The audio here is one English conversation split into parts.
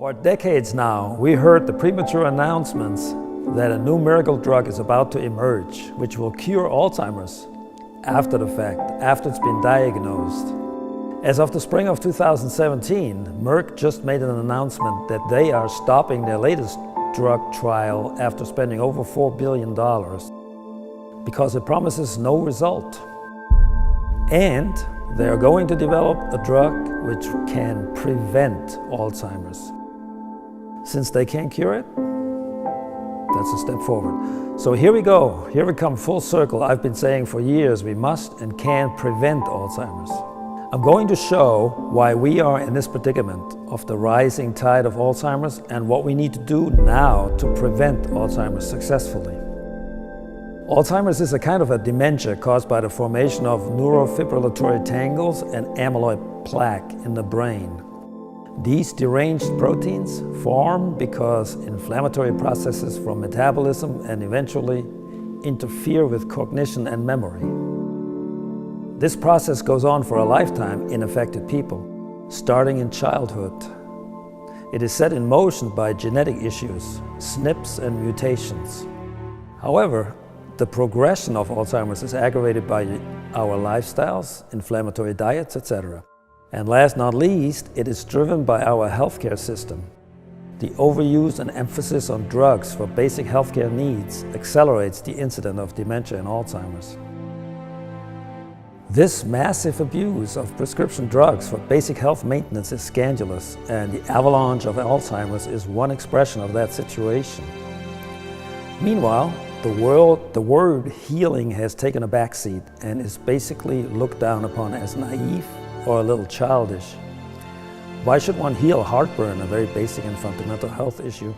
For decades now, we heard the premature announcements that a new miracle drug is about to emerge, which will cure Alzheimer's after the fact, after it's been diagnosed. As of the spring of 2017, Merck just made an announcement that they are stopping their latest drug trial after spending over $4 billion because it promises no result. And they are going to develop a drug which can prevent Alzheimer's. Since they can't cure it, that's a step forward. So here we go, here we come full circle. I've been saying for years we must and can prevent Alzheimer's. I'm going to show why we are in this predicament of the rising tide of Alzheimer's and what we need to do now to prevent Alzheimer's successfully. Alzheimer's is a kind of a dementia caused by the formation of neurofibrillatory tangles and amyloid plaque in the brain. These deranged proteins form because inflammatory processes from metabolism and eventually interfere with cognition and memory. This process goes on for a lifetime in affected people, starting in childhood. It is set in motion by genetic issues, SNPs and mutations. However, the progression of Alzheimer's is aggravated by our lifestyles, inflammatory diets, etc. And last not least, it is driven by our healthcare system. The overuse and emphasis on drugs for basic healthcare needs accelerates the incidence of dementia and Alzheimer's. This massive abuse of prescription drugs for basic health maintenance is scandalous, and the avalanche of Alzheimer's is one expression of that situation. Meanwhile, the word healing has taken a backseat and is basically looked down upon as naive or a little childish. Why should one heal heartburn, a very basic and fundamental health issue,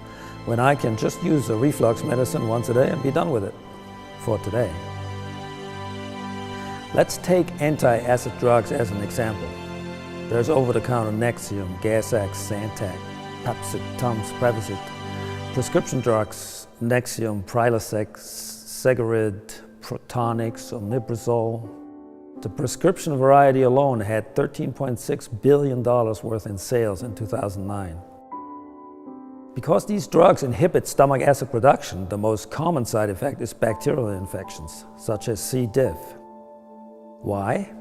when I can just use a reflux medicine once a day and be done with it for today? Let's take anti-acid drugs as an example. There's over-the-counter Nexium, Gas-X, Zantac, Pepcid, Tums, Prevacid. Prescription drugs, Nexium, Prilosec, Segerid, Protonix, Omeprazole. The prescription variety alone had $13.6 billion worth in sales in 2009. Because these drugs inhibit stomach acid production, the most common side effect is bacterial infections, such as C. diff. Why?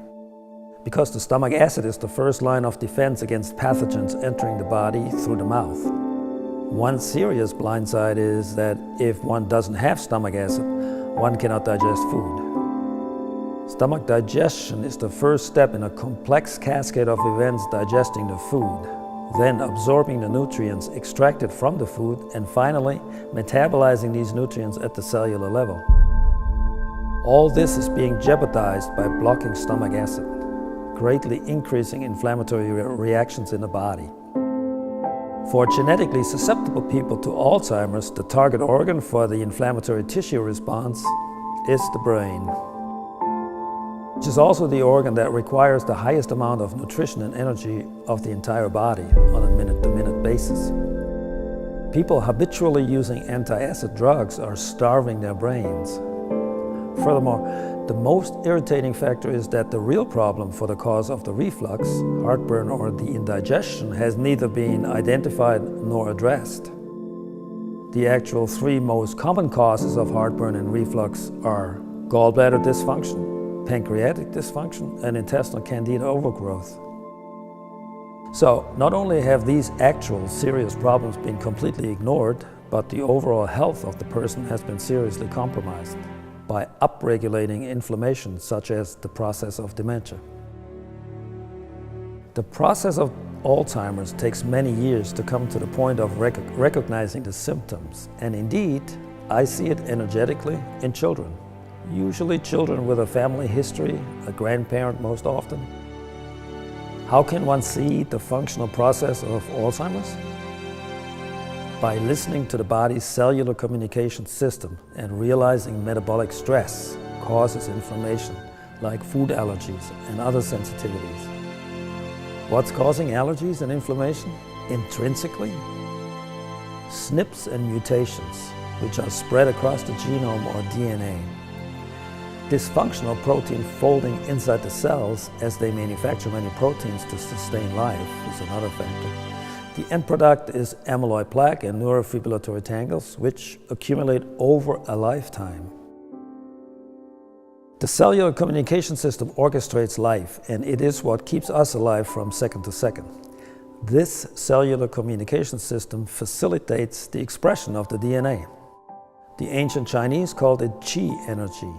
Because the stomach acid is the first line of defense against pathogens entering the body through the mouth. One serious blind side is that if one doesn't have stomach acid, one cannot digest food. Stomach digestion is the first step in a complex cascade of events digesting the food, then absorbing the nutrients extracted from the food, and finally metabolizing these nutrients at the cellular level. All this is being jeopardized by blocking stomach acid, greatly increasing inflammatory reactions in the body. For genetically susceptible people to Alzheimer's, the target organ for the inflammatory tissue response is the brain, which is also the organ that requires the highest amount of nutrition and energy of the entire body on a minute-to-minute basis. People habitually using anti-acid drugs are starving their brains. Furthermore, the most irritating factor is that the real problem for the cause of the reflux, heartburn, or the indigestion has neither been identified nor addressed. The actual three most common causes of heartburn and reflux are gallbladder dysfunction, pancreatic dysfunction, and intestinal candida overgrowth. So, not only have these actual serious problems been completely ignored, but the overall health of the person has been seriously compromised by upregulating inflammation, such as the process of dementia. The process of Alzheimer's takes many years to come to the point of recognizing the symptoms, and indeed, I see it energetically in children. Usually children with a family history, a grandparent most often. How can one see the functional process of Alzheimer's? By listening to the body's cellular communication system and realizing metabolic stress causes inflammation, like food allergies and other sensitivities. What's causing allergies and inflammation? Intrinsically, SNPs and mutations, which are spread across the genome or DNA. Dysfunctional protein folding inside the cells as they manufacture many proteins to sustain life is another factor. The end product is amyloid plaque and neurofibrillatory tangles, which accumulate over a lifetime. The cellular communication system orchestrates life, and it is what keeps us alive from second to second. This cellular communication system facilitates the expression of the DNA. The ancient Chinese called it qi energy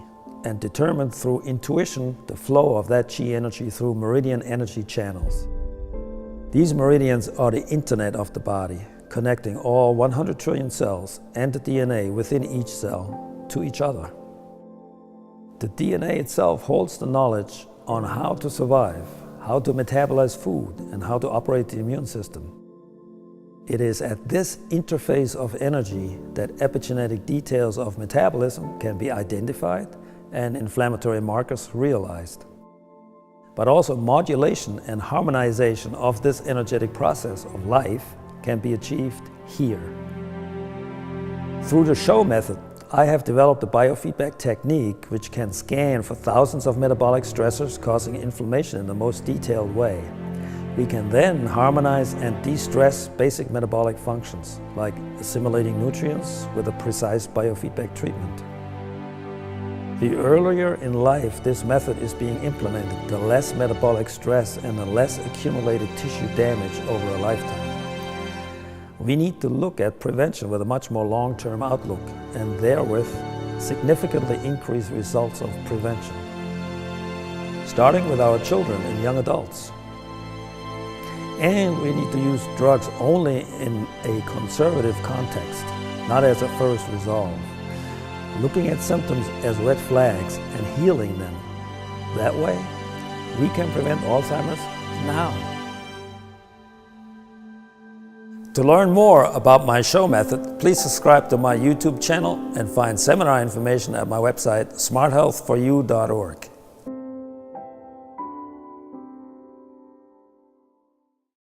and determined through intuition the flow of that qi energy through meridian energy channels. These meridians are the internet of the body, connecting all 100 trillion cells and the DNA within each cell to each other. The DNA itself holds the knowledge on how to survive, how to metabolize food, and how to operate the immune system. It is at this interface of energy that epigenetic details of metabolism can be identified and inflammatory markers realized. But also modulation and harmonization of this energetic process of life can be achieved here. Through the show method, I have developed a biofeedback technique which can scan for thousands of metabolic stressors causing inflammation in the most detailed way. We can then harmonize and de-stress basic metabolic functions, like assimilating nutrients with a precise biofeedback treatment. The earlier in life this method is being implemented, the less metabolic stress and the less accumulated tissue damage over a lifetime. We need to look at prevention with a much more long-term outlook and therewith significantly increase results of prevention, starting with our children and young adults. And we need to use drugs only in a conservative context, not as a first resolve, looking at symptoms as red flags and healing them. That way, we can prevent Alzheimer's now. To learn more about my show method, please subscribe to my YouTube channel and find seminar information at my website smarthealthforyou.org.